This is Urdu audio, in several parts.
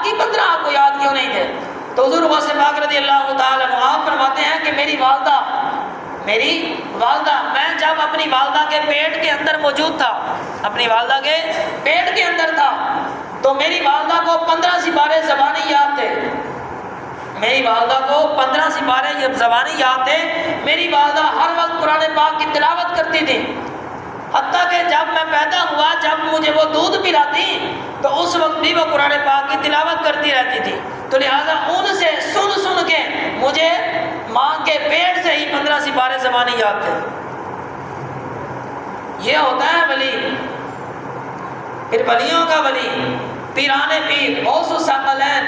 باقی 15 آپ کو یاد کیوں نہیں تھے؟ تو حضور غوث پاک رضی اللہ تعالیٰ عنہ آپ فرماتے ہیں کہ میری والدہ میں جب اپنی والدہ کے پیٹ کے اندر موجود تھا، اپنی والدہ کے پیٹ کے اندر تھا، تو میری والدہ کو 15 سپارے زبانی یاد تھے، میری والدہ کو 15 سپارے زبانی یاد تھے۔ میری والدہ ہر وقت قرآن پاک کی تلاوت کرتی تھی، حتیٰ کہ جب میں پیدا ہوا، جب مجھے وہ دودھ پلاتی تو اس وقت بھی وہ قرآن پاک کی تلاوت کرتی رہتی تھی۔ تو لہٰذا ان سے سن کے مجھے ماں کے پیٹ سے ہی 15 سپارے زبانی یاد تھے۔ یہ ہوتا ہے ولی۔ پھر ولیوں کا ولی، پیران پیر، غوث الثقلین۔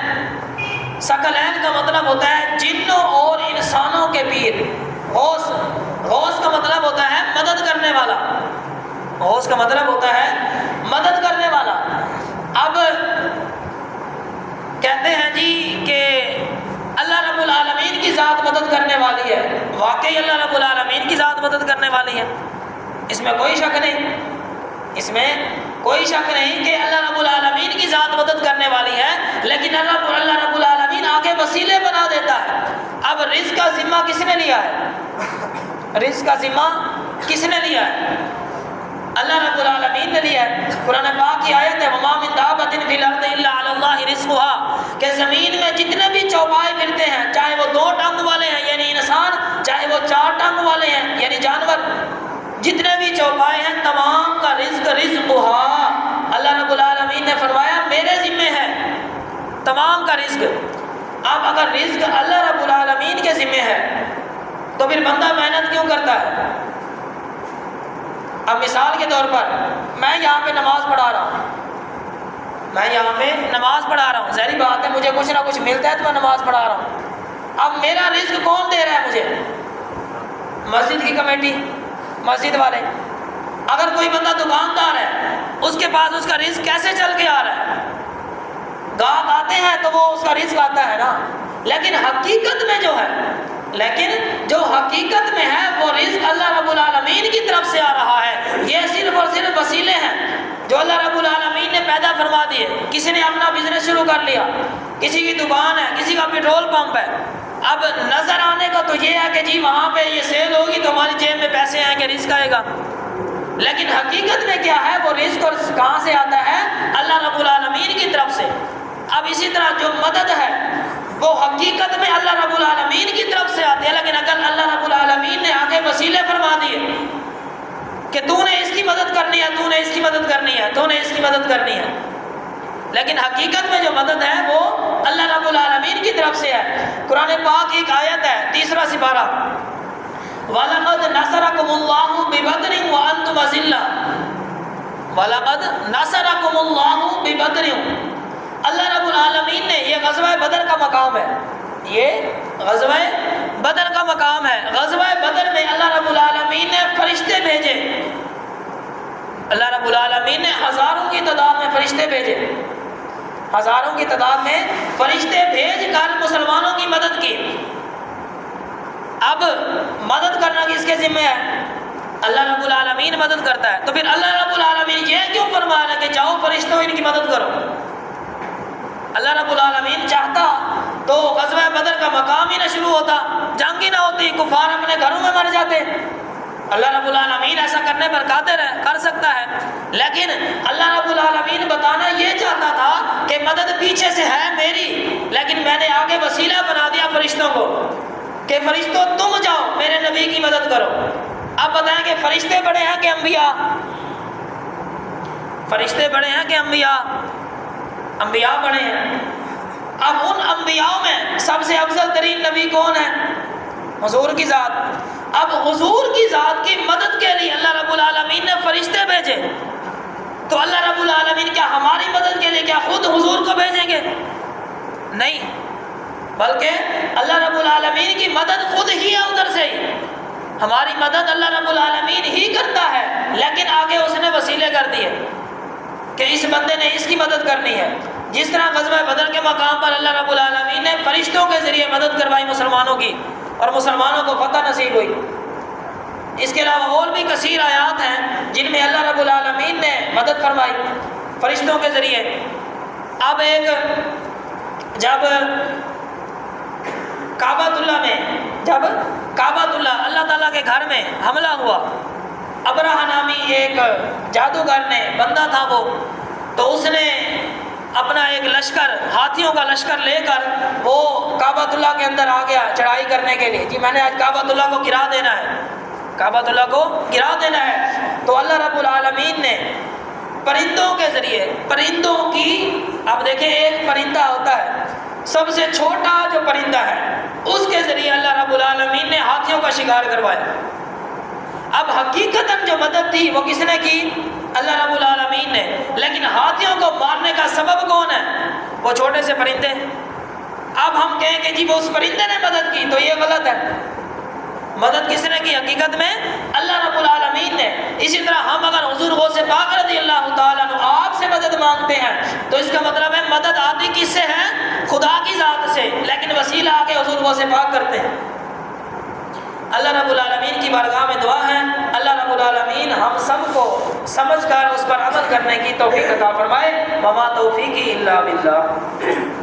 ثقلین کا مطلب ہوتا ہے جنوں اور انسانوں کے پیر۔ غوث کا مطلب ہوتا ہے مدد کرنے والا، غوث کا مطلب ہوتا ہے مدد کرنے والا۔ اب کہتے ہیں جی کہ اللہ رب العالمین کی ذات مدد کرنے والی ہے، واقعی اللہ رب العالمین کی ذات مدد کرنے والی ہے، اس میں کوئی شک نہیں، اس میں کوئی شک نہیں کہ اللہ رب العالمین کی ذات مدد کرنے والی ہے، لیکن اللہ رب العالمین آگے وسیلے بنا دیتا ہے۔ اب رزق کا ذمہ کس نے لیا ہے؟ رزق کا ذمہ کس نے لیا ہے؟ اللہ رب العالمین نے لیا ہے۔ قرآن پاک کی آیت ہے وَمَا مِن دَابَّةٍ فِي الْأَرْضِ إِلَّا عَلَى اللَّهِ رِزْقُهَا، کہ زمین میں جتنے بھی چوپائے پھرتے ہیں، چاہے وہ 2 ٹنگ والے ہیں یعنی انسان، چاہے وہ 4 ٹنگ والے ہیں یعنی جانور، جتنے بھی چوپائے ہیں تمام کا رزقها، اللہ رب العالمین نے فرمایا میرے ذمے ہے تمام کا رزق۔ اب اگر رزق اللہ رب العالمین کے ذمے ہے تو پھر بندہ محنت کیوں کرتا ہے؟ اب مثال کے طور پر میں یہاں پہ نماز پڑھا رہا ہوں، ظاہری بات ہے مجھے کچھ نہ کچھ ملتا ہے تو میں نماز پڑھا رہا ہوں۔ اب میرا رزق کون دے رہا ہے مجھے؟ مسجد کی کمیٹی، مسجد والے۔ اگر کوئی بندہ دکاندار ہے، اس کے پاس اس کا رزق کیسے چل کے آ رہا ہے؟ گاہک آتے ہیں تو وہ اس کا رزق آتا ہے نا، لیکن حقیقت میں جو حقیقت میں ہے وہ رزق اللہ رب العالمین کی طرف سے آ رہا ہے۔ یہ صرف اور صرف وسیلے ہیں جو اللہ رب العالمین نے پیدا فرما دیے۔ کسی نے اپنا بزنس شروع کر لیا، کسی کی دکان ہے، کسی کا پیٹرول پمپ ہے، اب نظر آنے کا تو یہ ہے کہ جی وہاں پہ یہ سیل ہوگی تو ہماری جیب میں پیسے آئیں گے، رزق آئے گا، لیکن حقیقت میں کیا ہے؟ وہ رزق اور کہاں سے آتا ہے؟ اللہ رب العالمین کی طرف سے۔ اب اسی طرح جو مدد ہے وہ حقیقت میں اللہ رب العالمین کی طرف سے آتی ہے، لیکن اگر اللہ رب العالمین نے آگے وسیلے فرما دیے کہ تو نے اس کی مدد کرنی ہے، تو نے اس کی مدد کرنی ہے، تو نے اس کی مدد کرنی ہے، لیکن حقیقت میں جو مدد ہے وہ اللہ رب العالمین کی طرف سے ہے۔ قرآن پاک ایک آیت ہے، 3 سپارہ، وَلَقَدْ نَصَرَكُمُ اللَّهُ بِبَدْرٍ وَأَنْتُمْ أَذِلَّةٌ، وَلَقَدْ نَصَرَكُمُ اللَّهُ بِبَدْرٍ، اللہ رب العالمین نے، یہ غزوہ بدر کا مقام ہے، یہ غزوہ بدر کا مقام ہے۔ غزوہ بدر میں اللہ رب العالمین نے فرشتے بھیجے، اللہ رب العالمین نے ہزاروں کی تعداد میں فرشتے بھیجے، ہزاروں کی تعداد میں فرشتے بھیج کر مسلمانوں کی مدد کی۔ اب مدد کرنا کس کے ذمہ ہے؟ اللہ رب العالمین مدد کرتا ہے۔ تو پھر اللہ رب العالمین یہ کیوں فرما رہا ہے کہ جاؤ فرشتوں ان کی مدد کرو؟ اللہ رب العالمین چاہتا تو غزوہ بدر کا مقام ہی نہ شروع ہوتا، جنگ ہی نہ ہوتی، کفار اپنے گھروں میں مر جاتے۔ اللہ رب العالمین ایسا کرنے پر قادر ہے، کر سکتا ہے، لیکن اللہ رب العالمین بتانا یہ چاہتا تھا کہ مدد پیچھے سے ہے میری، لیکن میں نے آگے وسیلہ بنا دیا فرشتوں کو کہ فرشتوں تم جاؤ میرے نبی کی مدد کرو۔ اب بتائیں کہ فرشتے بڑے ہیں کہ انبیاء؟ فرشتے بڑے ہیں کہ انبیاء؟ انبیاء بڑے ہیں۔ اب ان انبیاء میں سب سے افضل ترین نبی کون ہے؟ حضور کی ذات۔ اب حضور کی ذات کی مدد کے لیے اللہ رب العالمین نے فرشتے بھیجے، تو اللہ رب العالمین کیا ہماری مدد کے لیے کیا خود حضور کو بھیجیں گے؟ نہیں، بلکہ اللہ رب العالمین کی مدد خود ہی ہے ادھر سے ہی۔ ہماری مدد اللہ رب العالمین ہی کرتا ہے، لیکن آگے اس نے وسیلے کر دیے کہ اس بندے نے اس کی مدد کرنی ہے۔ جس طرح غزوہ بدر کے مقام پر اللہ رب العالمین نے فرشتوں کے ذریعے مدد کروائی مسلمانوں کی، اور مسلمانوں کو فتح نصیب ہوئی۔ اس کے علاوہ اور بھی کثیر آیات ہیں جن میں اللہ رب العالمین نے مدد فرمائی فرشتوں کے ذریعے۔ اب ایک جب کعبۃ اللہ اللہ تعالیٰ کے گھر میں حملہ ہوا، ابرہہ نامی ایک جادوگر نے، بندہ تھا وہ، تو اس نے اپنا ایک لشکر، ہاتھیوں کا لشکر لے کر وہ کعبۃ اللہ کے اندر آ گیا چڑھائی کرنے کے لیے، جی میں نے آج کعبۃ اللہ کو گرا دینا ہے، کعبۃ اللہ کو گرا دینا ہے۔ تو اللہ رب العالمین نے پرندوں کے ذریعے، پرندوں کی، اب دیکھیں ایک پرندہ ہوتا ہے سب سے چھوٹا جو پرندہ ہے، اس کے ذریعے اللہ رب العالمین نے ہاتھیوں کا شکار کروایا۔ اب حقیقتاً جو مدد تھی وہ کس نے کی؟ اللہ رب العالمین نے، لیکن ہاتھیوں کو مارنے کا سبب کون ہے؟ وہ چھوٹے سے پرندے۔ اب ہم کہیں کہ جی وہ اس پرندے نے مدد کی، تو یہ غلط ہے۔ مدد کس نے کی؟ حقیقت میں اللہ رب العالمین نے۔ اسی طرح ہم اگر حضور غوث پاک رضی اللہ تعالیٰ عنہ آپ سے مدد مانگتے ہیں تو اس کا مطلب ہے مدد آتی کس سے ہے؟ خدا کی ذات سے، لیکن وسیلہ آ کے حضور غوث پاک کرتے ہیں۔ اللہ رب العالمین کی بارگاہ میں دعا ہے، اللہ رب العالمین ہم سب کو سمجھ کر اس پر عمل کرنے کی توفیق عطا فرمائے۔ وما توفیقی الا باللہ۔